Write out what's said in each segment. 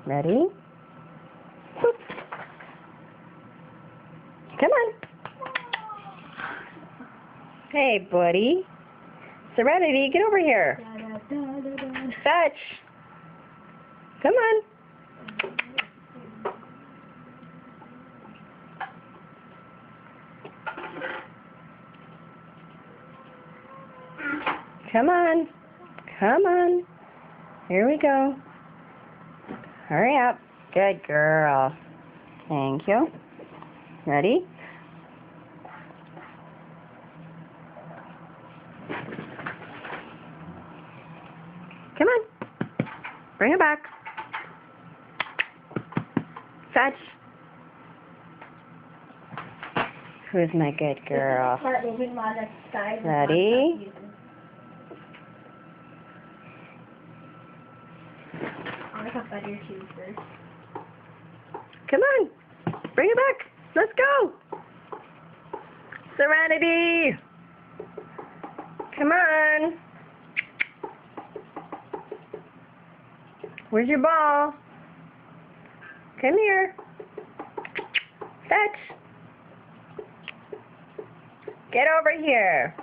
Ready? Boop. Come on. Hey, buddy. Serenity, get over here. Fetch. Come on. Come on. Come on. Here we go. Hurry up. Good girl. Thank you. Ready? Come on. Bring it back. Fetch. Who's my good girl? Ready? Come on. Bring it back. Let's go. Serenity. Come on. Where's your ball? Come here. Fetch. Get over here.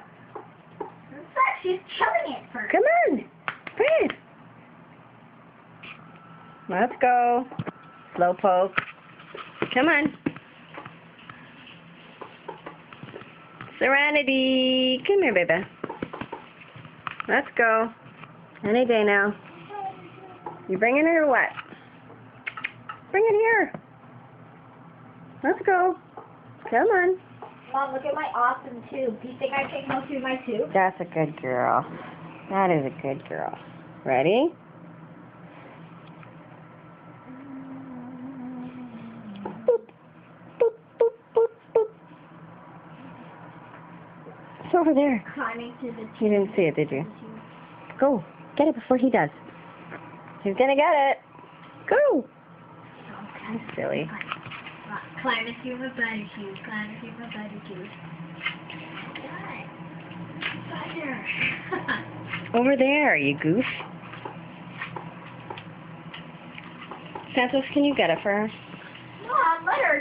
She's chilling it first. Come on. Bring it. Let's go. Slow poke. Come on. Serenity. Come here, baby. Let's go. Any day now. You bringing it or what? Bring it here. Let's go. Come on. Mom, look at my awesome tube. Do you think I can go through my tube? That's a good girl. That is a good girl. Ready? Boop, boop, boop, boop, boop. It's over there. Climbing through the tube. You didn't see it, did you? Go. Get it before he does. He's gonna get it. Go. That's silly. Climbing through my buddy tube. Climbing through my buddy tube. Butter. Over there, you goof. Santos, can you get it for her? Mom, let her.